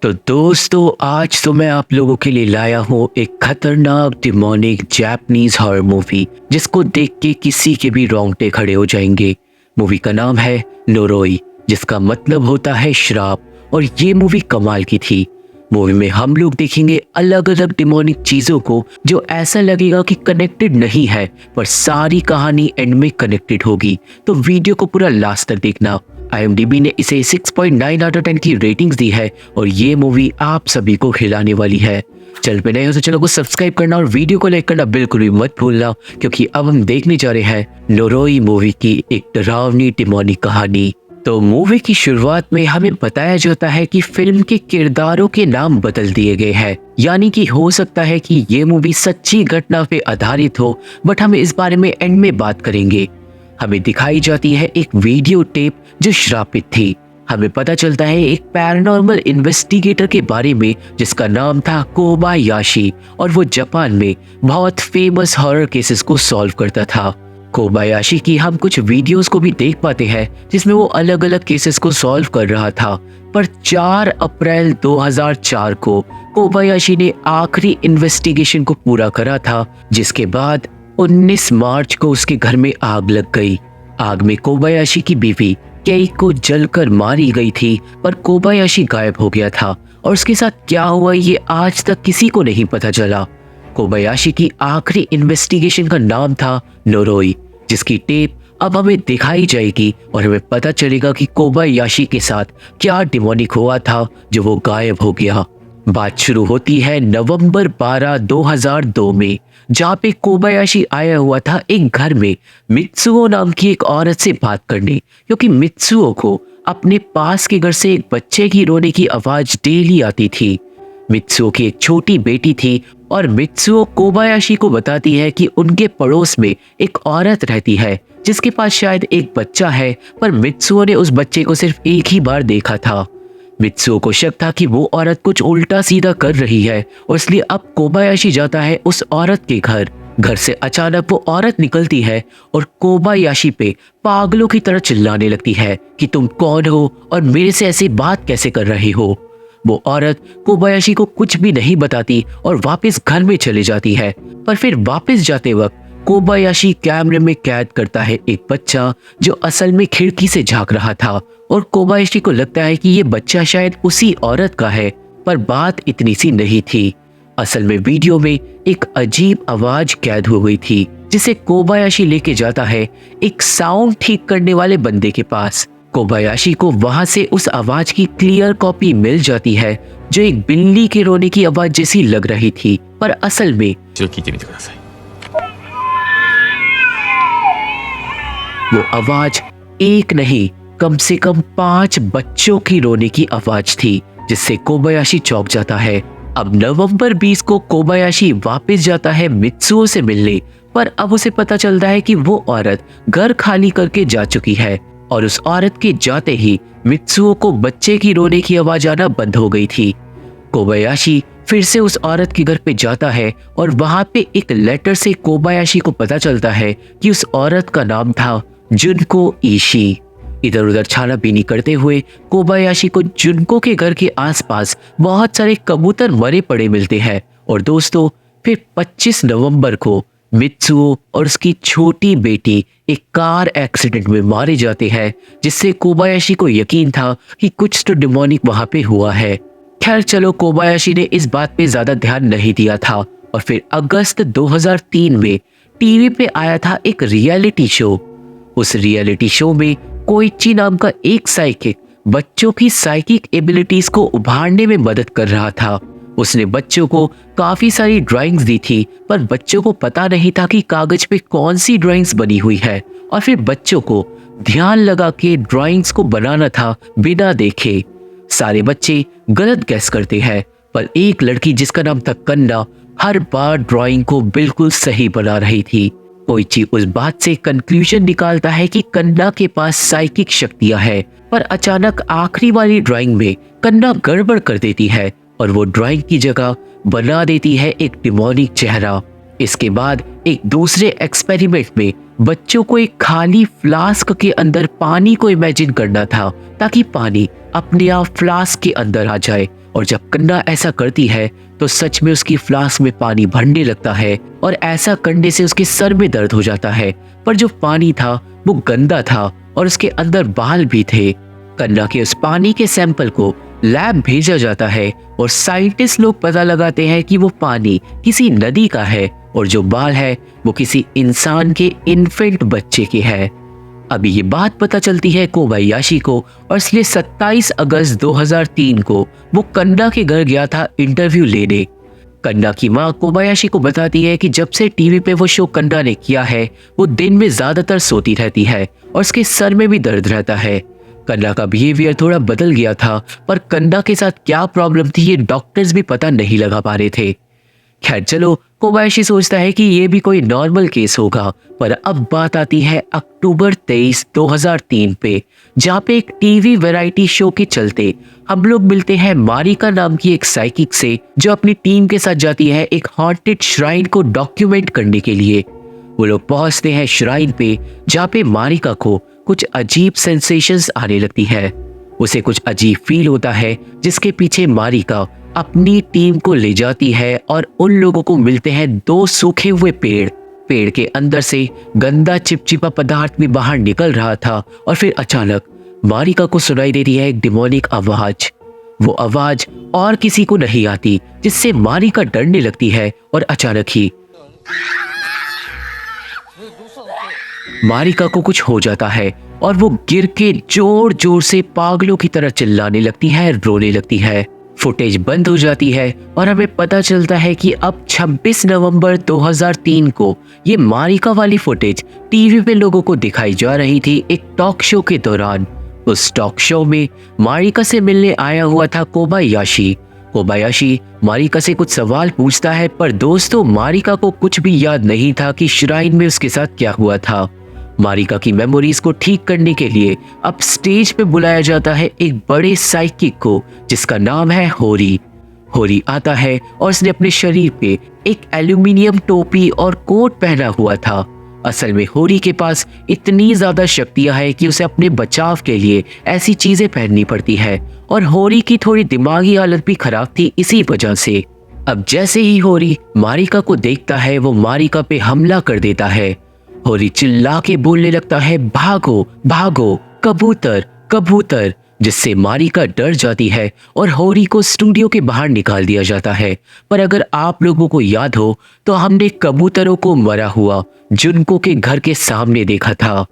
तो दोस्तों आज तो मैं आप लोगों के लिए लाया हूँ एक खतरनाक डिमोनिक जापानीज हॉरर मूवी जिसको देख के किसी के भी रोंगटे खड़े हो जाएंगे। मूवी का नाम है नोरोई, जिसका मतलब होता है श्राप। और ये मूवी कमाल की थी। मूवी में हम लोग देखेंगे अलग अलग डिमोनिक चीजों को जो ऐसा लगेगा कि कनेक्टेड नहीं है, पर सारी कहानी एंड में कनेक्टेड होगी। तो वीडियो को पूरा लास्ट तक देखना। IMDb ने इसे 6.9 आउट ऑफ 10 की रेटिंग्स दी है और ये मूवी आप सभी को खिलाने वाली है। चल पे नए हो तो चैनल को सब्सक्राइब करना और वीडियो को लाइक करना बिल्कुल भी मत भूलना, क्योंकि अब हम देखने जा रहे हैं नोरोई मूवी की एक डरावनी डिमोनिक कहानी। तो मूवी की शुरुआत में हमें बताया जाता है कि फिल्म के किरदारों के नाम बदल दिए गए हैं, यानी कि हो सकता है कि ये मूवी सच्ची घटना पे आधारित हो, बट हम इस बारे में एंड में बात करेंगे। हमें दिखाई जाती है एक वीडियो टेप जो श्रापित थी। हमें पता चलता है एक पैरानॉर्मल इन्वेस्टिगेटर के बारे में जिसका नाम था कोबायाशी, और वो जापान में बहुत फेमस हॉरर केसेस को सॉल्व करता था। कोबायाशी की हम कुछ वीडियोस को भी देख पाते हैं जिसमें वो अलग अलग केसेस को सॉल्व कर रहा था। पर 4 अप्रैल 2004 को कोबायाशी ने आखिरी इन्वेस्टिगेशन को पूरा करा था, जिसके बाद 19 मार्च को उसके घर में आग लग गई। आग में कोबायाशी की बीवी केई को जलकर मारी गई थी, पर कोबायाशी गायब हो गया था और उसके साथ क्या हुआ ये आज तक किसी को नहीं पता चला। कोबायाशी की आखिरी इन्वेस्टिगेशन का नाम था नोरोई, जिसकी टेप अब हमें दिखाई जाएगी और हमें पता चलेगा कि कोबायाशी के साथ क्या डिमोनिक हुआ था जो वो गायब हो गया। बात शुरू होती है नवंबर 12, 2002 में, जहाँ पे कोबायाशी आया हुआ था एक घर में मित्सुओ नाम की एक औरत से बात करने, क्योंकि मित्सुओ को अपने पास के घर से एक बच्चे की रोने की आवाज डेली आती थी। मित्सुओ की एक छोटी बेटी थी और मित्सुओ कोबायाशी को बताती है कि उनके पड़ोस में एक औरत रहती है जिसके पास शायद एक बच्चा है, पर मित्सुओ ने उस बच्चे को सिर्फ एक ही बार देखा था। मित्सुओ को शक था कि वो औरत कुछ उल्टा सीधा कर रही है और इसलिए अब कोबायाशी जाता है उस औरत के घर। घर से अचानक वो औरत निकलती है और कोबायाशी पे पागलों की तरह चिल्लाने लगती है कि तुम कौन हो और मेरे से ऐसी बात कैसे कर रहे हो। वो औरत कोबायाशी को कुछ भी नहीं बताती और वापस घर में चली जाती है, पर फिर वापस जाते वक्त कोबायाशी कैमरे में कैद करता है एक बच्चा जो असल में खिड़की से झांक रहा था, और कोबायाशी को लगता है कि ये बच्चा शायद उसी औरत का है, पर बात इतनी सी नहीं थी। असल में वीडियो में एक अजीब आवाज कैद हो गई थी जिसे कोबायाशी लेके जाता है एक साउंड ठीक करने वाले बंदे के पास। कोबायाशी को वहां से उस आवाज की क्लियर कॉपी मिल जाती है जो एक बिल्ली के रोने की आवाज जैसी लग रही थी, पर असल में वो आवाज एक नहीं कम से कम 5 बच्चों की रोने की आवाज थी, जिससे कोबायाशी चौंक जाता है। अब नवंबर 20 को कोबायाशी वापस जाता है मित्सुओ से मिलने, पर अब उसे पता चलता है कि वो औरत घर खाली करके जा चुकी है, और उस औरत के जाते ही मित्सुओ को बच्चे की रोने की आवाज आना बंद हो गई थी। कोबायाशी फिर से उस औरत के घर पे जाता है और वहां पे एक लेटर से कोबायाशी को पता चलता है कि उस औरत का नाम था जुनको ईशी। इधर उधर छानाबीनी करते हुए कोबायाशी को जुनको के घर के आसपास बहुत सारे कबूतर मरे पड़े मिलते हैं। और दोस्तों फिर 25 नवंबर को मित्सुओ और उसकी छोटी बेटी एक कार एक्सीडेंट में मारे जाते हैं, जिससे कोबायाशी को यकीन था कि कुछ तो डिमोनिक वहां पे हुआ है। खैर चलो, कोबायाशी ने इस बात पे ज्यादा ध्यान नहीं दिया था, और फिर अगस्त 2003 में टीवी पे आया था एक रियलिटी शो। उस रियलिटी शो में कोइची नाम का एक साइकिक बच्चों की साइकिक एबिलिटीज को उभारने में मदद कर रहा था। उसने बच्चों को काफी सारी ड्राइंग्स दी थी, पर बच्चों को पता नहीं था कि कागज पे कौन सी ड्राइंग्स बनी हुई है, और फिर बच्चों को ध्यान लगा के ड्राइंग्स को बनाना था बिना देखे। सारे बच्चे गलत गैस करते हैं, पर एक लड़की जिसका नाम था कन्ना हर बार ड्राइंग को बिल्कुल सही बना रही थी। कोइची उस बात से कंक्लूजन निकालता है कि कन्ना के पास साइकिक शक्तियां हैं, पर अचानक आखिरी वाली ड्राइंग में कन्ना गड़बड़ कर देती है और वो ड्राइंग की जगह बना देती है एक डिमोनिक चेहरा। इसके बाद एक दूसरे एक्सपेरिमेंट में बच्चों को एक खाली फ्लास्क के अंदर पानी को इमेजिन करना था ताकि पानी अपने आप फ्लास्क के अंदर आ जाए। और जब कन्ना ऐसा करती है तो सच में उसकी फ्लास्क में पानी भरने लगता है और ऐसा करने से उसके सर में दर्द हो जाता है। पर जो पानी था वो गंदा था और उसके अंदर बाल भी थे। कन्ना के उस पानी के सैंपल को लैब भेजा जाता है और साइंटिस्ट लोग पता लगाते हैं कि वो पानी किसी नदी का है और जो बाल है वो किसी इंसान के इन्फेंट बच्चे के है। अभी ये बात पता चलती है कोबायाशी को और इसलिए 27 अगस्त 2003 को वो कन्ना के घर गया था इंटरव्यू लेने। कन्ना की माँ कोबायाशी को बताती है कि जब से टीवी पे वो शो कन्ना ने किया है वो दिन में ज्यादातर सोती रहती है और उसके सर में भी दर्द रहता है। कन्ना का बिहेवियर थोड़ा बदल गया था, पर कन्ना के साथ क्या प्रॉब्लम थी ये डॉक्टर्स भी पता नहीं लगा पा रहे थे। खैर चलो, कोबायाशी सोचता है कि ये भी कोई नॉर्मल केस होगा। पर अब बात आती है अक्टूबर 23, 2003 पे, जहाँ पे एक टीवी वैरायटी शो के चलते हम लोग मिलते हैं मारिका नाम की एक साइकिक से, जो अपनी टीम के साथ जाती है एक हॉन्टेड श्राइन को डॉक्यूमेंट करने के लिए। वो लोग पहुंचते हैं श्राइन पे, जहाँ पे मारिका को कुछ अजीब सेंसेशंस आने लगती है। उसे कुछ अजीब फील होता है, जिसके पीछे मारिका अपनी टीम को ले जाती है और उन लोगों को मिलते हैं 2 सूखे हुए पेड़ के अंदर से गंदा चिपचिपा पदार्थ भी बाहर निकल रहा था। और फिर अचानक मारिका को सुनाई देती है एक डिमोनिक आवाज। वो आवाज और किसी को नहीं आती, जिससे मारिका डरने लगती है और अचानक ही मारिका को कुछ हो जाता है और वो गिर के जोर जोर से पागलों की तरह चिल्लाने लगती है, रोने लगती है। फुटेज बंद हो जाती है और हमें पता चलता है कि अब 26 नवंबर 2003 को ये मारिका वाली फुटेज टीवी पे लोगों को दिखाई जा रही थी एक टॉक शो के दौरान। उस टॉक शो में मारिका से मिलने आया हुआ था कोबायाशी। कोबायाशी मारिका से कुछ सवाल पूछता है, पर दोस्तों मारिका को कुछ भी याद नहीं था कि श्राइन में उसके साथ क्या हुआ था। मारिका की मेमोरीज को ठीक करने के लिए अब स्टेज पे बुलाया जाता है एक बड़े साइकिक को, जिसका नाम है होरी। होरी आता है और उसने अपने शरीर पे एक एल्यूमिनियम टोपी और कोट पहना हुआ था। असल में होरी के पास इतनी ज्यादा शक्तियां हैं कि उसे अपने बचाव के लिए ऐसी चीजें पहननी पड़ती है, और होरी की थोड़ी दिमागी हालत भी खराब थी इसी वजह से। अब जैसे ही होरी मारिका को देखता है वो मारिका पे हमला कर देता है। होरी चिल्ला के बोलने लगता है, भागो भागो कबूतर कबूतर, जिससे मारिका डर जाती है और होरी को स्टूडियो के बाहर निकाल दिया जाता है। पर अगर आप लोगों को याद हो तो हमने कबूतरों को मरा हुआ जुनको के घर के सामने देखा था।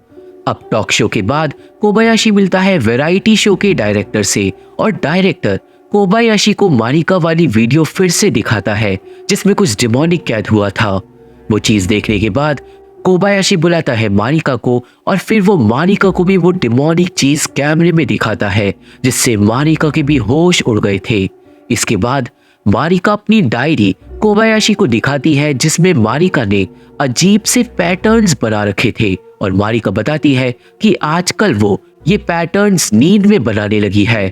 अब टॉक शो के बाद कोबायाशी मिलता है वैरायटी शो के डायरेक्टर से, और डायरेक्टर कोबायाशी को मारिका वाली वीडियो फिर से दिखाता है जिसमें कुछ डिमोनिक कैद हुआ था। वो चीज देखने के बाद कोबायाशी बुलाता है मारिका को, और फिर वो मारिका को भी वो डिमोनिक चीज कैमरे में दिखाता है, जिससे मारिका के भी होश उड़ गए थे। इसके बाद मारिका अपनी डायरी कोबायाशी को दिखाती है, जिसमें मारिका ने अजीब से पैटर्न्स बना रखे थे, और मारिका बताती है कि आजकल वो ये पैटर्न्स नींद में बनाने लगी है।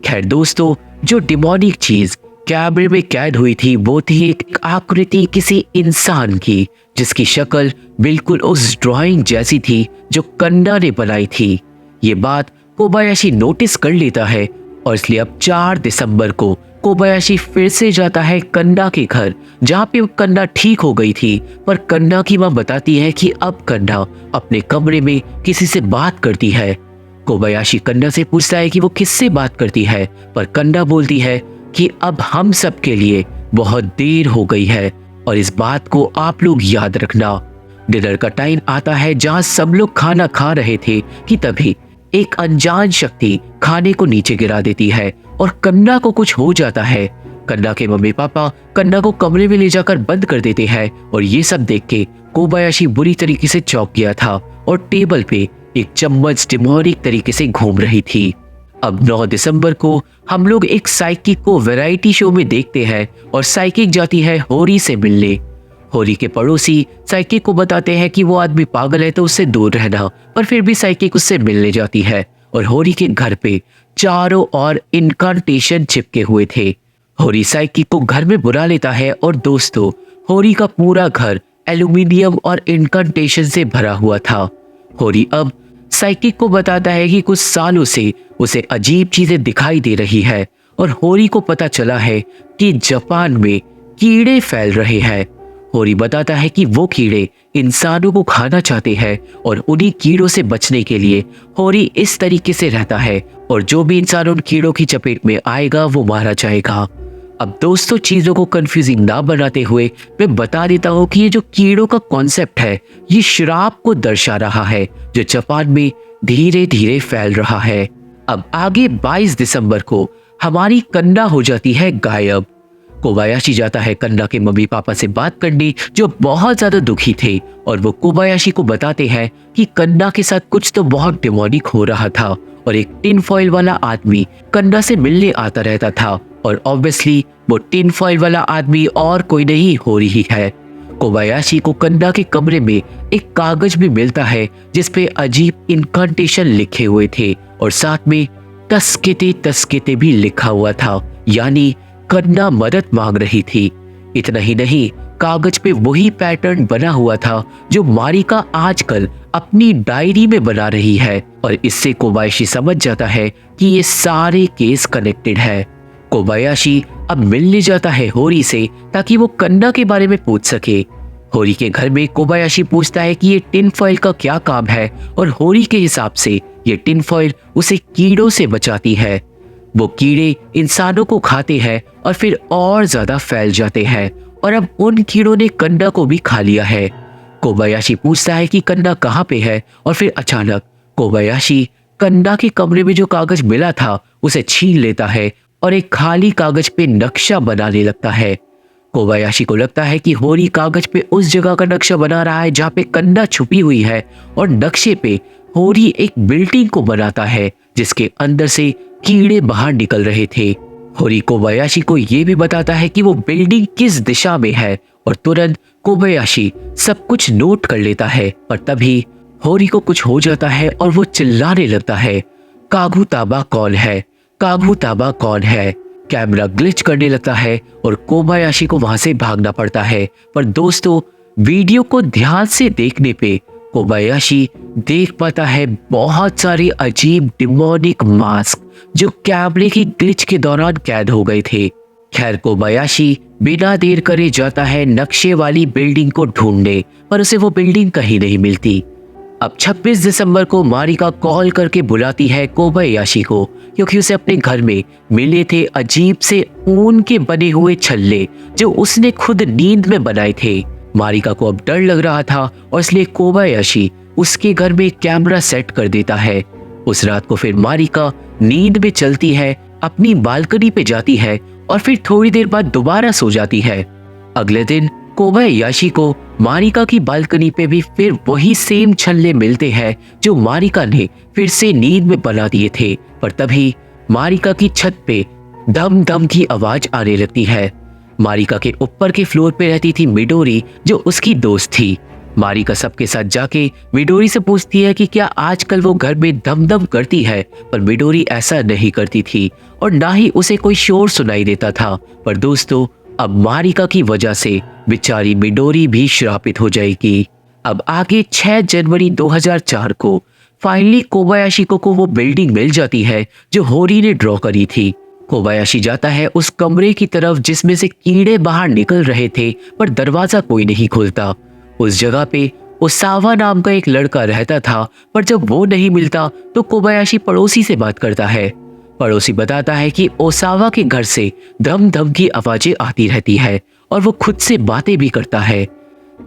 खैर दोस्तों, जो डिमोनिक चीज कैमरे में कैद हुई थी वो थी एक आकृति किसी इंसान की, जिसकी शक्ल बिल्कुल उस ड्राइंग जैसी थी जो कन्ना ने बनाई थी। ये बात कोबायाशी नोटिस कर लेता है, और इसलिए अब 4 दिसंबर को कोबायाशी फिर से जाता है कन्ना के घर, जहाँ पे कन्ना ठीक हो गई थी। पर कन्ना की माँ बताती है कि अब कन्ना अपने कमरे में किसी से बात करती है। कोबायाशी कन्ना से पूछता है कि वो किससे बात करती है, पर कन्ना बोलती है कि अब हम सब के लिए बहुत देर हो गई है, और इस बात को आप लोग याद रखना। डिनर का टाइम आता है जहां सब लोग खाना खा रहे थे कि तभी एक अनजान शक्ति खाने को नीचे गिरा देती है और कन्ना को कुछ हो जाता है। कन्ना के मम्मी पापा कन्ना को कमरे में ले जाकर बंद कर देते हैं, और ये सब देख के कोबायाशी बुरी तरीके से चौंक गया था और टेबल पे एक चम्मच डिमोनिक तरीके से घूम रही थी। अब 9 दिसंबर को हम लोग एक साइकिक को वैरायटी शो में देखते हैं, और साइकिक जाती है होरी से मिलने। होरी के पड़ोसी साइकिक को बताते हैं कि वो आदमी पागल है तो उससे दूर रहना, पर फिर भी साइकिक उससे मिलने जाती है, और होरी के घर पे चारों ओर इनकांटेशन चिपके हुए थे। होरी साइकिक को घर में बुला लेता है, और दोस्तों होरी का पूरा घर एल्यूमिनियम और इनकांटेशन से भरा हुआ था। होरी अब साइकिक को बताता है कि कुछ सालों से उसे अजीब चीजें दिखाई दे रही है और होरी को पता चला है कि जापान में कीड़े फैल रहे हैं। होरी बताता है कि वो कीड़े इंसानों को खाना चाहते हैं और उन्हीं कीड़ों से बचने के लिए होरी इस तरीके से रहता है और जो भी इंसान उन कीड़ों की चपेट में आएगा वो मारा जाएगा। अब दोस्तों, चीजों को कंफ्यूजिंग ना बनाते हुए मैं बता देता हूँ कि ये जो कीड़ों का कॉन्सेप्ट है ये श्राप को दर्शा रहा है जो जापान में धीरे धीरे फैल रहा है। अब आगे 22 दिसंबर को हमारी कन्ना हो जाती है गायब। कोबायाशी जाता है कन्ना के मम्मी पापा से बात करने जो बहुत ज्यादा दुखी थे और वो कोबायाशी को बताते हैं कि कन्ना के साथ कुछ तो बहुत डिमोनिक हो रहा था और एक टिन फॉइल वाला आदमी कन्ना से मिलने आता रहता था और ऑब्वियसली वो टिन फॉइल वाला आदमी और कोई नहीं हो रही है। कोबायाशी को कन्ना के कमरे में एक कागज भी मिलता है जिसपे अजीब इनकांटेशन लिखे हुए थे और साथ में तस्केते तस्केते भी लिखा हुआ था, यानी कन्ना मदद मांग रही थी। इतना ही नहीं, कागज पे वही पैटर्न बना हुआ था जो मारिका आजकल अपनी डायरी में बना रही है और इससे कोबायाशी समझ जाता है कि ये सारे केस कनेक्टेड है। कोबायाशी अब मिलने जाता है होरी से ताकि वो कन्ना के बारे में पूछ सके। होरी के घर में कोबायाशी पूछता है कि ये टिन फॉइल का क्या काम है और होरी के हिसाब से ये टिन फॉइल उसे कीड़ों से बचाती है। वो कीड़े इंसानों को खाते हैं और फिर और ज्यादा फैल जाते हैं और अब उन कीड़ों ने कन्ना को भी खा लिया है। कोबायाशी पूछता है कि कन्ना कहाँ पे है और फिर अचानक कोबायाशी कन्ना के कमरे में जो कागज मिला था उसे छीन लेता है और एक खाली कागज पे नक्शा बनाने लगता है। कोबायाशी को लगता है कि होरी कागज पे उस जगह का नक्शा बना रहा है जहाँ पे कन्ना छुपी हुई है और नक्शे पे होरी एक बिल्डिंग को बनाता है जिसके अंदर से कीड़े बाहर निकल रहे थे। होरी कोबायाशी को ये भी बताता है कि वो बिल्डिंग किस दिशा में है और तुरंत कोबायाशी सब कुछ नोट कर लेता है। पर तभी होरी को कुछ हो जाता है और वो चिल्लाने लगता है, कागुताबा कौन है, कागुताबा कौन है। कैमरा ग्लिच करने लगता है और कोबायाशी को वहां से भागना पड़ता है। पर दोस्तों, वीडियो को ध्यान से देखने पे कोबायाशी देख पाता है बहुत सारे अजीब डिमोनिक मास्क जो कैमरे की ग्लिच के दौरान कैद हो गए थे। खैर, कोबायाशी बिना देर करे जाता है नक्शे वाली बिल्डिंग को ढूंढने, पर उसे वो बिल्डिंग कहीं नहीं मिलती। अब 26 दिसंबर को मारिका कॉल करके बुलाती है कोबायाशी को क्योंकि उसे अपने घर में मिले थे अजीब से ऊन के बने हुए छल्ले जो उसने खुद नींद में बनाए थे। मारिका को अब डर लग रहा था और इसलिए कोबायाशी उसके घर में कैमरा सेट कर देता है। उस रात को फिर मारिका नींद में चलती है, अपनी बालकनी पे जाती है और फिर थोड़ी देर बाद दोबारा सो जाती है। अगले दिन कोबायाशी को मारिका की बालकनी पे भी फिर वही सेम छल्ले मिलते हैं जो मारिका ने फिर से नींद में बना दिए थे। पर तभी मारिका की छत पे धम धम की आवाज आने लगती है। मारिका के ऊपर के फ्लोर पे रहती थी मिडोरी जो उसकी दोस्त थी। मारिका सबके साथ जाके मिडोरी से पूछती है कि क्या आजकल वो घर में दम दम करती है, पर मिडोरी ऐसा नहीं करती थी और ना ही उसे कोई शोर सुनाई देता था। पर दोस्तों, अब मारिका की वजह से बेचारी मिडोरी भी श्रापित हो जाएगी। अब आगे 6 जनवरी 2004 को फाइनली कोबायाशी को वो बिल्डिंग मिल जाती है जो होरी ने ड्रॉ करी थी। कोबायाशी जाता है उस कमरे की तरफ जिसमें से कीड़े बाहर निकल रहे थे, पर दरवाजा कोई नहीं खुलता। उस जगह पे ओसावा नाम का एक लड़का रहता था, पर जब वो नहीं मिलता तो कोबायाशी पड़ोसी से बात करता है। पड़ोसी बताता है कि ओसावा के घर से धम धम की आवाजें आती रहती है और वो खुद से बातें भी करता है।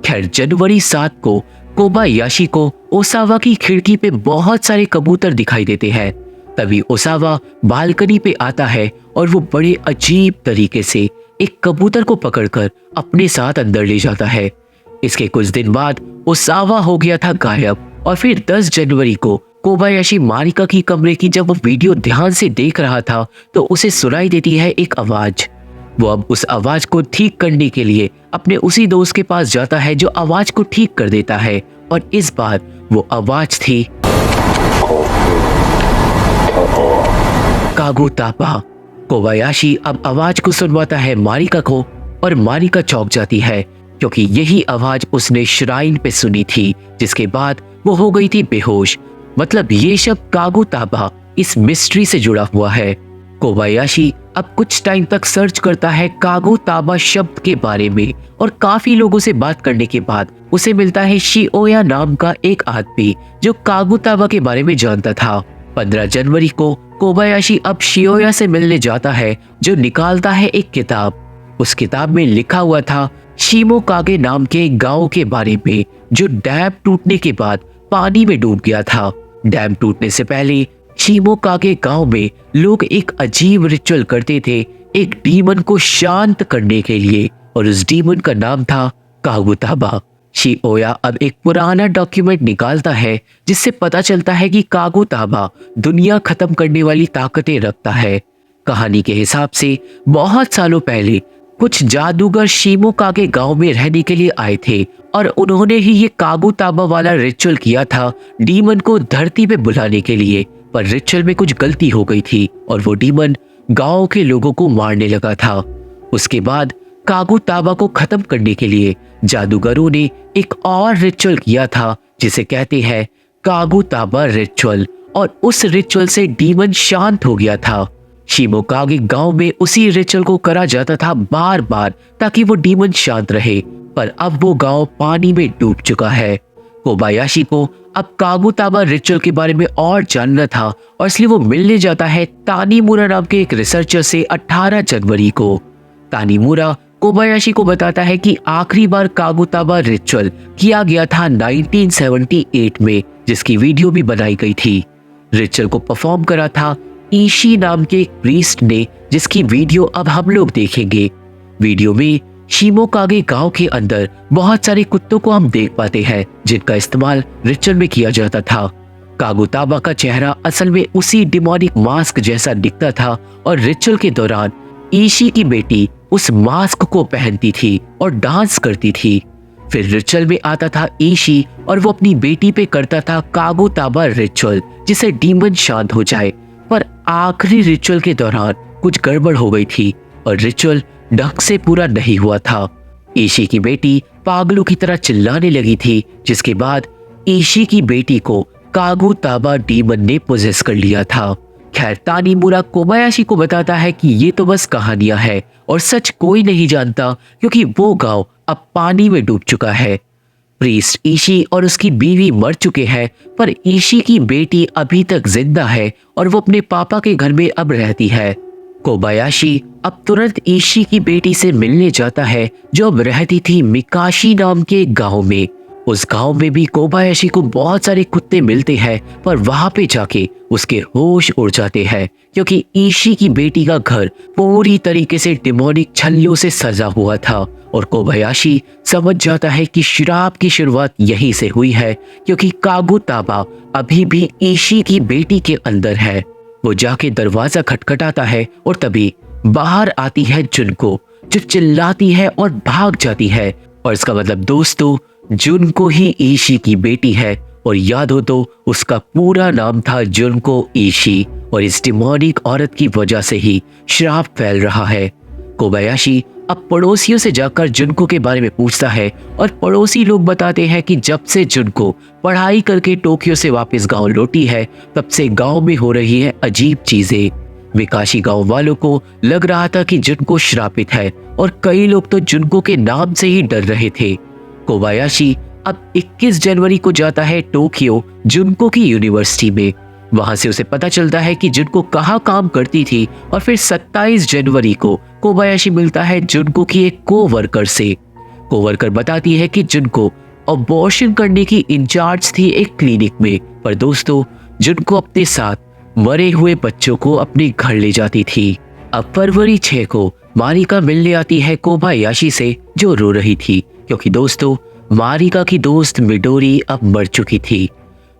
खैर, जनवरी 7 को कोबायाशी को ओसावा की खिड़की पे बहुत सारे कबूतर दिखाई देते हैं। तभी ओसावा बालकनी पे आता है और वो बड़े अजीब तरीके से एक कबूतर को पकड़कर अपने साथ अंदर ले जाता है। इसके कुछ दिन बाद ओसावा हो गया था गायब और फिर 10 जनवरी को कोबायाशी मारिका की कमरे की जब वो वीडियो ध्यान से देख रहा था तो उसे सुनाई देती है एक आवाज। वो अब उस आवाज को ठीक करने के लिए अपने उसी दोस्त के पास जाता है जो आवाज को ठीक कर देता है और इस बार वो आवाज थी कागुताबा। कोबायाशी अब आवाज को सुनवाता है मारिका को और मारिका चौंक जाती है क्योंकि यही आवाज उसने श्राइन पे सुनी थी, जिसके बाद वो हो गई थी बेहोश। मतलब ये शब्द कागुताबा इस मिस्ट्री से जुड़ा हुआ है। कोबायाशी अब कुछ टाइम तक सर्च करता है कागुताबा शब्द के बारे में और काफी लोगों से बात करने के बाद उसे मिलता है शिओया नाम का एक आदमी जो कागुताबा के बारे में जानता था। 15 जनवरी को कोबायाशी अब शिओया से मिलने जाता है जो निकालता है एक किताब। उस किताब में लिखा हुआ था शिमोकागे नाम के एक गांव के बारे में जो डैम टूटने के बाद पानी में डूब गया था। डैम टूटने से पहले शिमोकागे गांव में लोग एक अजीब रिचुअल करते थे एक डीमन को शांत करने के लिए और उस डीमन का नाम था कागुताबा। शिओया अब एक पुराना डॉक्यूमेंट निकालता है जिससे पता चलता है कि कागुताबा दुनिया खत्म करने वाली ताकतें रखता है। कहानी के हिसाब से बहुत सालों पहले कुछ जादूगर शिमोकागे गांव में रहने के लिए आए थे और उन्होंने ही ये कागुताबा वाला रिचुअल किया था डीमन को धरती पे बुलाने के लिए, पर रिचुअल में कुछ गलती हो गई थी और वो डीमन गांव के लोगों को मारने लगा था। उसके बाद कागुताबा को खत्म करने के लिए जादूगरों ने एक और रिचुअल किया था जिसे कहते हैं कागुताबा रिचुअल, और उस रिचुअल से डीमन शांत हो गया था। शिमोकागे गांव में उसी रिचुअल को करा जाता था बार बार ताकि वो डीमन शांत रहे, पर अब वो गांव पानी में डूब चुका है। कोबायाशी को अब कागुताबा रिचुअल के बारे में और जानना था और इसलिए वो मिलने जाता है तानीमुरा नाम के एक रिसर्चर से 18 जनवरी को। तानीमुरा कोबायाशी को बताता है कि आखिरी बार कागुताबा रिचुअल किया गया था 1978 में, जिसकी वीडियो भी बनाई गई थी। रिचुअल को परफॉर्म करा था ईशी नाम के एक प्रीस्ट ने, जिसकी वीडियो अब हम लोग देखेंगे। वीडियो में शिमोकागे गांव के अंदर बहुत सारे कुत्तों को हम देख पाते हैं जिनका इस्तेमाल रिचुअल में किया जाता था। कागुताबा का चेहरा असल में उसी डिमोनिक मास्क जैसा दिखता था और रिचुअल के दौरान ईशी की बेटी उस मास्क को पहनती थी और डांस करती थी। फिर रिचुअल में आता था ईशी और वो अपनी बेटी पे करता था कागुताबा रिचुअल जिससे डीमन शांत हो जाए, पर आखिरी रिचुअल के दौरान कुछ गड़बड़ हो गई थी और रिचुअल ढंग से पूरा नहीं हुआ था। ईशी की बेटी पागलों की तरह चिल्लाने लगी थी, जिसके बाद ईशी की बेटी को कागुताबा डीमन ने पोजेस कर लिया था। खैर, तानीमुरा कोबायाशी को बताता है कि ये तो बस कहानियां हैं और सच कोई नहीं जानता क्योंकि वो गांव अब पानी में डूब चुका है। प्रीस्ट ईशी और उसकी बीवी मर चुके हैं, पर ईशी की बेटी अभी तक जिंदा है और वो अपने पापा के घर में अब रहती है। कोबायाशी अब तुरंत ईशी की बेटी से मिलने जाता है जो अब रहती थी मिकाशी नाम के गांव में। उस गांव में भी कोबायाशी को बहुत सारे कुत्ते मिलते हैं, पर वहां पे जाके उसके होश उड़ जाते हैं क्योंकि ईशी की बेटी का घर पूरी तरीके से डिमोनिक छल्लों से सजा हुआ था और कोबायाशी समझ जाता है कि श्राप की शुरुआत यहीं से हुई है क्योंकि कागुताबा अभी भी ईशी की बेटी के अंदर है। वो जाके दरवाजा खटखटाता है और तभी बाहर आती है जुनको, जो चिल्लाती है और भाग जाती है। और इसका मतलब दोस्तों, जुनको ही ईशी की बेटी है और याद हो तो उसका पूरा नाम था जुनको ईशी और इस डिमोनिक औरत की वजह से ही श्राप फैल रहा है। कोबायाशी अब पड़ोसियों से जाकर जुनको के बारे में पूछता है और पड़ोसी लोग बताते हैं कि जब से जुनको पढ़ाई करके टोक्यो से वापस गांव लौटी है तब से गांव में हो रही है अजीब चीजें। मिकाशी गांव वालों को लग रहा था कि जुनको श्रापित है और कई लोग तो जुनको के नाम से ही डर रहे थे। कोबायाशी अब 21 जनवरी को जाता है टोक्यो जुनको की यूनिवर्सिटी में। वहां से उसे पता चलता है कि जुनको कहाँ काम करती थी और फिर 27 जनवरी को कोबायाशी मिलता है जुनको की एक कोवर्कर से। कोवर्कर बताती है कि जुनको अबॉर्शन करने की इंचार्ज थी एक क्लिनिक में, पर दोस्तों जुनको अपने साथ मरे हुए बच्चों को अपने घर ले जाती थी। अब फरवरी 6 को मारिका मिलने आती है कोबायाशी से जो रो रही थी क्योंकि दोस्तों मारिका की दोस्त मिडोरी अब मर चुकी थी।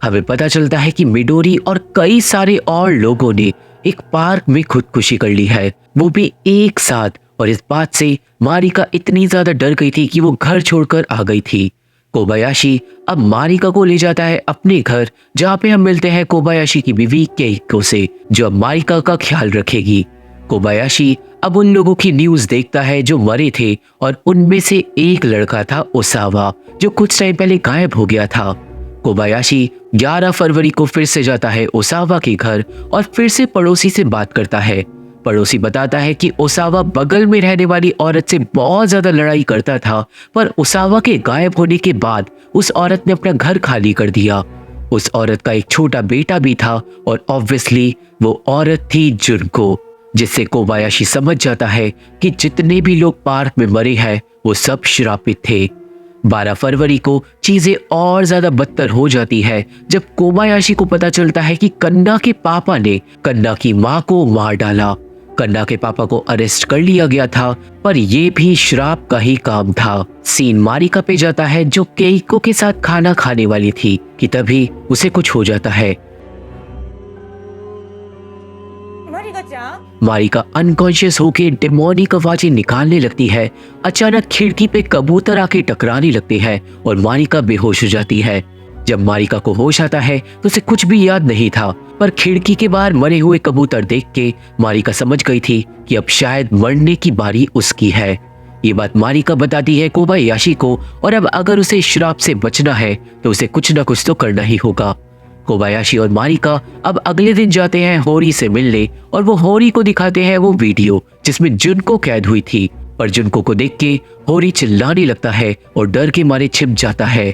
हमें पता चलता है कि मिडोरी और कई सारे और लोगों ने एक पार्क में खुदकुशी कर ली है, वो भी एक साथ, और इस बात से मारिका इतनी ज्यादा डर गई थी कि वो घर छोड़कर आ गई थी। कोबायाशी अब मारिका को ले जाता है अपने घर, जहाँ पे हम मिलते हैं कोबायाशी की बीवी केइको से, जो अब मारिका का ख्याल रखेगी। कोबायाशी अब उन लोगों की न्यूज देखता है जो मरे थे और उनमें से एक लड़का था ओसावा जो कुछ टाइम पहले गायब हो गया था। कोबायाशी 11 फरवरी को फिर से जाता है ओसावा के घर और फिर से पड़ोसी से बात करता है। पड़ोसी बताता है कि ओसावा बगल में रहने वाली औरत से बहुत ज्यादा लड़ाई करता था, पर ओसावा के गायब होने के बाद उस औरत ने अपना घर खाली कर दिया। उस औरत का एक छोटा बेटा भी था और ऑब्वियसली वो औरत थी जुनको, जिससे कोबायाशी समझ जाता है कि जितने भी लोग पार्क में मरे हैं वो सब श्रापित थे। 12 फरवरी को चीजें और ज्यादा बदतर हो जाती है जब कोबायाशी को पता चलता है कि कन्ना के पापा ने कन्ना की मां को मार डाला। कन्ना के पापा को अरेस्ट कर लिया गया था, पर यह भी श्राप का ही काम था। सीन मारिका पे जाता है जो केइको के साथ खाना खाने वाली थी कि तभी उसे कुछ हो जाता है। मारिका अनकॉन्शियस होकर डेमोनिक आवाजें निकालने लगती है। अचानक खिड़की पे कबूतर आके टकराने लगते हैं और मारिका बेहोश हो जाती है। जब मारिका को होश आता है तो उसे कुछ भी याद नहीं था, पर खिड़की के बाहर मरे हुए कबूतर देख के मारिका समझ गई थी कि अब शायद मरने की बारी उसकी है। ये बात मारिका बताती है कोबायाशी को, और अब अगर उसे श्राप से बचना है तो उसे कुछ न कुछ तो करना ही होगा। कोबायाशी और मारिका अब अगले दिन जाते हैं होरी से मिलने और वो होरी को दिखाते हैं वो वीडियो जिसमें जुनको कैद हुई थी। पर जुनको को देख के होरी चिल्लाने लगता है और डर के मारे छिप जाता है।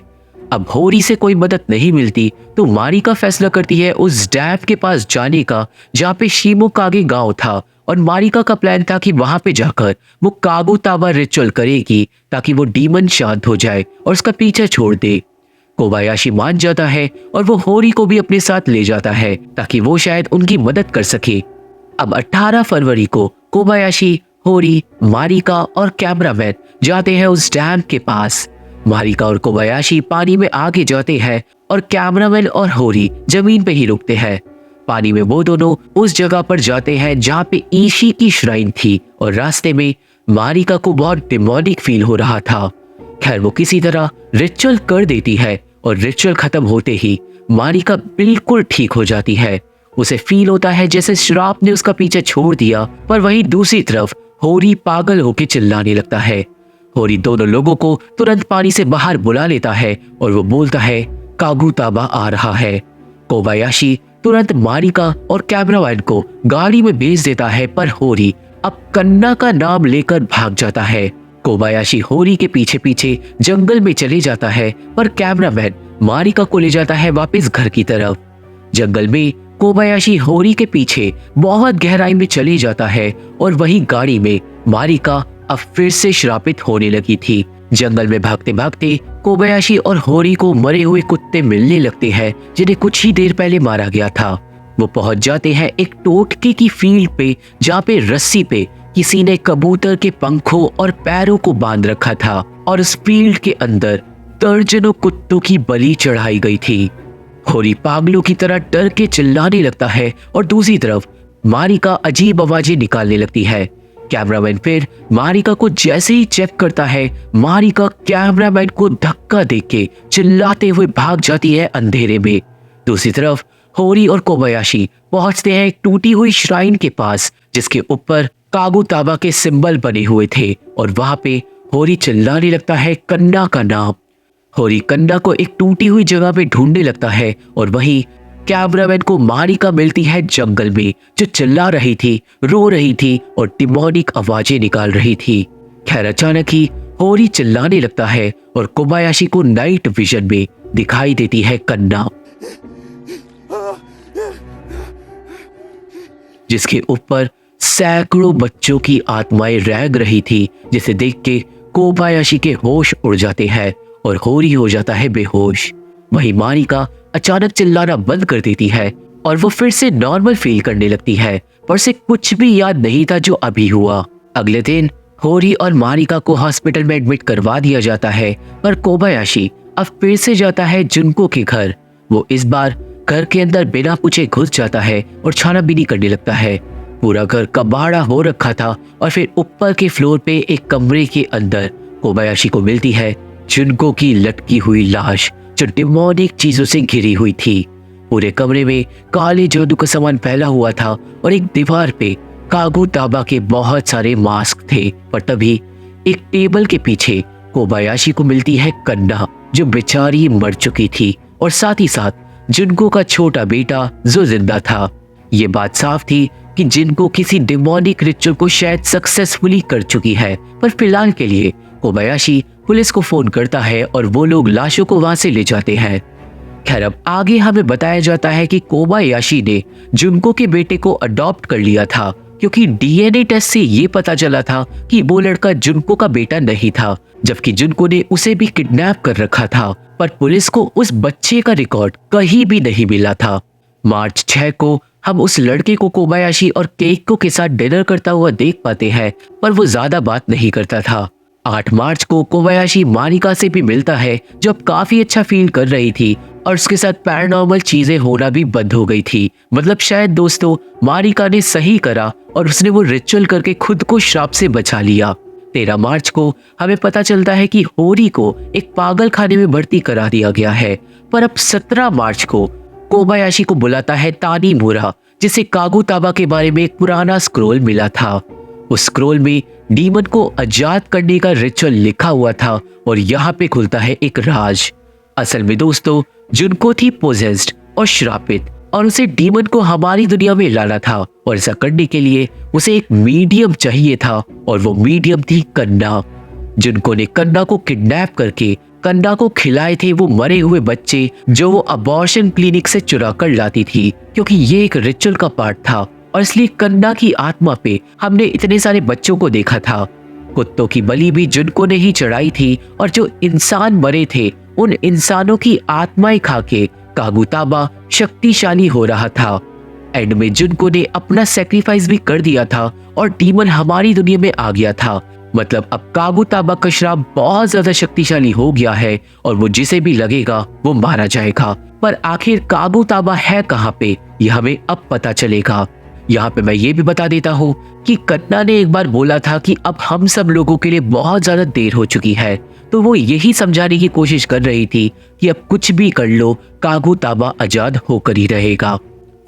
अब होरी से कोई मदद नहीं मिलती तो मारिका फैसला करती है उस डैम के पास जाने का जहाँ पे शिमोकागे गांव था, और मारिका का प्लान था कि वहां पे जाकर वो कागुताबा रिचुअल करेगी ताकि वो डीमन शांत हो जाए और उसका पीछा छोड़ दे। कोबायाशी मान जाता है और वो होरी को भी अपने साथ ले जाता है ताकि वो शायद उनकी मदद कर सके। अब 18 फरवरी को कोबायाशी, होरी, मारिका और कैमरामैन जाते हैं उस डैम के पास। मारिका और कोबायाशी पानी में आगे जाते हैं और कैमरामैन और होरी जमीन पे ही रुकते हैं। पानी में वो दोनों उस जगह पर जाते हैं जहाँ पे ईशी की श्राइन थी, और रास्ते में मारिका को बहुत डिमोनिक फील हो रहा था। खैर वो किसी तरह रिचुअल कर देती है और रिचुअल खत्म होते ही मारिका बिल्कुल ठीक हो जाती है। उसे फील होता है जैसे श्राप ने उसका पीछे छोड़ दिया, पर वहीं दूसरी तरफ होरी पागल होकर चिल्लाने लगता है। होरी दोनों लोगों को तुरंत पानी से बाहर बुला लेता है और वो बोलता है कागुताबा आ रहा है। कोबायाशी तुरंत मारिका और कैमरामैन को गाड़ी में भेज देता है, पर होरी अब कन्ना का नाम लेकर भाग जाता है। कोबायाशी होरी के पीछे पीछे जंगल में चले जाता है, पर कैमरामैन मारिका को ले जाता है वापस घर की तरफ। जंगल में कोबायाशी होरी के पीछे बहुत गहराई में चले जाता है और वही गाड़ी में मारिका अब फिर से श्रापित होने लगी थी। जंगल में भागते भागते कोबायाशी और होरी को मरे हुए कुत्ते मिलने लगते हैं जिन्हें कुछ ही देर पहले मारा गया था। वो पहुंच जाते हैं एक टोटके की फील्ड पे जहाँ पे रस्सी पे किसी ने कबूतर के पंखों और पैरों को बांध रखा था, और उस फील्ड के अंदर दर्जनों कुत्तों की बलि चढ़ाई गई थी। होरी पागलों की तरह डर के चिल्लाने लगता है और दूसरी तरफ मारिका अजीब आवाजें निकालने लगती है। कैमरामैन फिर मारिका को जैसे ही चेक करता है, मारिका कैमरामैन को धक्का देके चिल्लाते हुए भाग जाती है अंधेरे में। दूसरी तरफ होरी और कोबायाशी पहुंचते हैं एक टूटी हुई श्राइन के पास जिसके ऊपर कागुताबा के सिंबल बने हुए थे, और वहां पे होरी चिल्लाने लगता है कन्ना का नाम। होरी कन्ना को एक टूटी हुई जगह पे ढूंढने लगता है और वहीं कैमरामैन को मारिका मिलती है जंगल में, जो चिल्ला रही थी, रो रही थी और डिमोनिक आवाजें निकाल रही थी। खैर अचानक ही होरी चिल्लाने लगता है और कोबायाशी को नाइट विजन में दिखाई देती है कन्ना, जिसके ऊपर सैकड़ों बच्चों की आत्माएं रैग रही थी, जिसे देख के कोबायाशी के होश उड़ जाते हैं और होरी हो जाता है बेहोश। वहीं मारिका अचानक चिल्लाना बंद कर देती है और वो फिर से नॉर्मल फील करने लगती है, पर उसे कुछ भी याद नहीं था जो अभी हुआ। अगले दिन होरी और मारिका को हॉस्पिटल में एडमिट करवा दिया जाता है, पर कोबायाशी अब फिर से जाता है जुनको के घर। वो इस बार घर के अंदर बिना पूछे घुस जाता है और छानाबीनी करने लगता है। पूरा घर कबाड़ा हो रखा था और फिर ऊपर के फ्लोर पे एक कमरे के अंदर कोबायाशी को मिलती है जुनको की लटकी हुई लाश, जो डिमोनिक चीजों से घिरी हुई थी। पूरे कमरे में काले जादू का सामान फैला हुआ था और एक दीवार पे कागुताबा के बहुत सारे मास्क थे। पर तभी एक टेबल के पीछे कोबायाशी को मिलती है कन्ना, जो बेचारी मर चुकी थी और साथ ही साथ जुनको का छोटा बेटा जो जिंदा था। ये बात साफ थी कि जिनको किसी डिमोनिक रिचुअल को शायद सक्सेसफुली कर चुकी है, पर फिलहाल के लिए कोबायाशी पुलिस को फोन करता है और वो लोग लाशों को वहां से ले जाते हैं। खैर, अब आगे हमें बताया जाता है कि कोबायाशी ने जुनको के बेटे को अडॉप्ट कर लिया था, क्योंकि डीएनए टेस्ट से ये पता चला था कि वो लड़का जुनको का बेटा नहीं था, जबकि जुनको ने उसे भी किडनैप कर रखा था। पर पुलिस को उस बच्चे का रिकॉर्ड कहीं भी नहीं मिला था। मार्च 6 को हम उस लड़के को कोबायाशी और केइको के साथ डिनर करता हुआ देख पाते हैं, पर वो ज्यादा बात नहीं करता था। 8 मार्च को कोबायाशी मारिका से भी मिलता है, जो अब काफी अच्छा फील कर रही थी और उसके साथ पैरानॉर्मल चीजें होना भी बंद हो गई थी। मतलब शायद दोस्तों मारिका ने सही करा और उसने वो रिचुअल करके खुद को श्राप से बचा लिया। 13 मार्च को हमें पता चलता है कि होरी को एक पागल खाने में भर्ती करा दिया गया है। पर अब 17 मार्च को कोबायाशी को बुलाता है तानीमुरा, जिसे कागुताबा के बारे में एक पुराना स्क्रोल मिला था। उस स्क्रोल में डीमन को आजाद करने का रिचुअल लिखा हुआ था और यहाँ पे खुलता है एक राज। असल में दोस्तों जुनको थी पोजेस्ड और श्रापित, और उसे डीमन को हमारी दुनिया में लाना था, और ऐसा करने के लिए उसे एक मीडियम चाहिए था, और वो मीडियम थी कन्ना। जुनको ने कन्ना को किडनैप करके कन्ना को खिलाए थे वो मरे हुए बच्चे जो वो अबॉर्शन क्लिनिक से चुरा कर लाती थी, क्योंकि ये एक रिचुअल का पार्ट था और इसलिए कन्ना की आत्मा पे हमने इतने सारे बच्चों को देखा था। कुत्तों की बलि भी जुनको ने ही चढ़ाई थी, और जो इंसान मरे थे उन इंसानों की आत्माएं खा के कागुताबा शक्तिशाली हो रहा था। एंड में जुनको ने अपना सेक्रीफाइस भी कर दिया था और डीमन हमारी दुनिया में आ गया था। मतलब अब कागुताबा का श्राप बहुत ज्यादा शक्तिशाली हो गया है और वो जिसे भी लगेगा वो मारा जाएगा। पर आखिर कागुताबा है कहाँ पे, ये हमें अब पता चलेगा। यहाँ पे मैं ये भी बता देता हूँ कि कन्ना ने एक बार बोला था कि अब हम सब लोगों के लिए बहुत ज्यादा देर हो चुकी है, तो वो यही समझाने की कोशिश कर रही थी कि अब कुछ भी कर लो कागुताबा आजाद होकर ही रहेगा।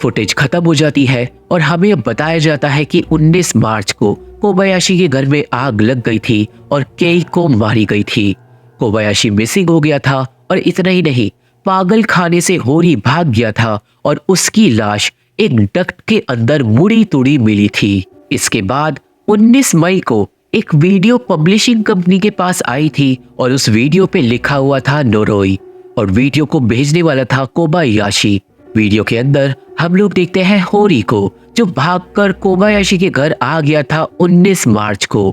फुटेज खत्म हो जाती है और हमें अब बताया जाता है कि 19 मार्च को कोबायाशी के घर में आग लग गई थी और केइको मारी गई थी। कोबायाशी मिसिंग हो गया था और इतना ही नहीं, पागल खाने से होरी भाग गया था और उसकी लाश एक डक्ट के अंदर मुड़ी तुड़ी मिली थी। इसके बाद 19 मई को एक वीडियो पब्लिशिंग कंपनी के पास आई थी और उस वीडियो पे लिखा हुआ था नोरोई, और वीडियो को भेजने वाला था कोबायाशी। वीडियो के अंदर हम लोग देखते हैं होरी को, जो भागकर कोबायाशी के घर आ गया था 19 मार्च को।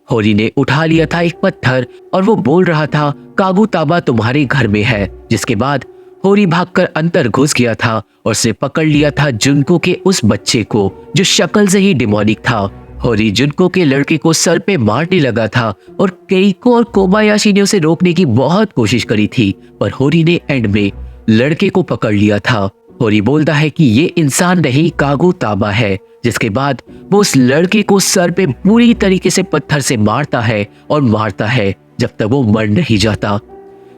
होरी ने उठा लिया था एक पत्थर और वो बोल रहा था कागुताबा तुम्हारे घर में है। जिसके बाद होरी भागकर अंदर घुस गया था और उसने पकड़ लिया था जुनको के उस बच्चे को जो शक्ल से ही डिमोनिक था। होरी जुनको के लड़के को सर पे मारने लगा था और केइको और कोबायाशी ने उसे रोकने की बहुत कोशिश करी थी, पर होरी ने एंड में लड़के को पकड़ लिया था। होरी बोलता है कि ये इंसान नहीं कागुताबा है, जिसके बाद वो उस लड़के को सर पे पूरी तरीके से पत्थर से मारता है और मारता है जब तक वो मर नहीं जाता।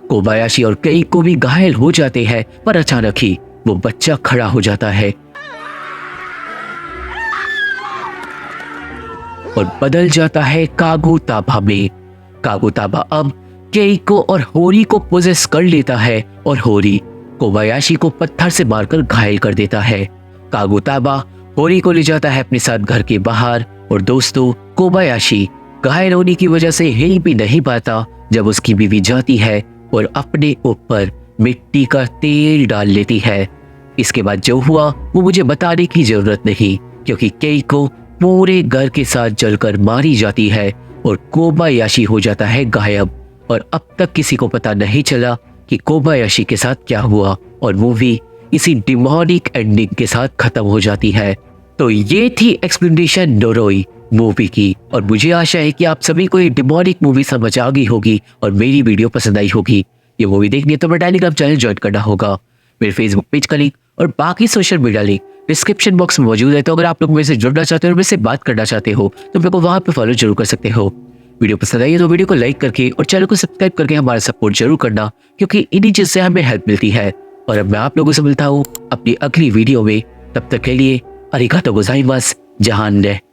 कोबायाशी और केइको भी घायल हो जाते हैं, पर अचानक ही वो बच्चा खड़ा हो जाता है और बदल जाता है कागुताबा में। कागुताबा अब केइको और होरी को पोजेस कर लेता है और होरी कोबायाशी को पत्थर से मारकर घायल कर देता है। कागुताबा होरी को ले जाता है अपने साथ घर के बाहर, और दोस्तों कोबायाशी घायल होने की वजह से हिल भी नहीं पाता जब उसकी बीवी जाती है और अपने ऊपर मिट्टी का तेल डाल लेती है। इसके बाद जो हुआ वो मुझे बताने की जरूरत नहीं, क्योंकि केइको पूरे घर के साथ जलकर मारी जाती है और कोबायाशी हो जाता है गायब, और अब तक किसी को पता नहीं चला कि कोबायाशी के साथ क्या हुआ, और मूवी इसी डिमोनिक एंडिंग के साथ खत्म हो जाती है। तो ये थी एक्सप्लेनेशन नोरोई मूवी की, और मुझे आशा है कि आप सभी को ये डिमोनिक मूवी समझ आ गई होगी और मेरी वीडियो पसंद आई होगी। ये मूवी देखनी है तो मेरा टेलीग्राम चैनल ज्वाइन करना होगा। मेरे फेसबुक पेज का लिंक और बाकी social media link description box में मौजूद है, तो अगर आप लोग मेरे से जुड़ना चाहते हो और मेरे से बात करना चाहते हो तो मेरे को वहां पे फॉलो जरूर कर सकते हो। वीडियो पसंद आई है तो वीडियो को लाइक करके और चैनल को सब्सक्राइब करके हमारा सपोर्ट जरूर करना, क्योंकि इन्हीं चीज से हमें हेल्प मिलती है। और अब मैं आप लोगों से मिलता हूँ अपनी अगली वीडियो में, तब तक के लिए अरिगातो गोजाइमास, जहान रहे।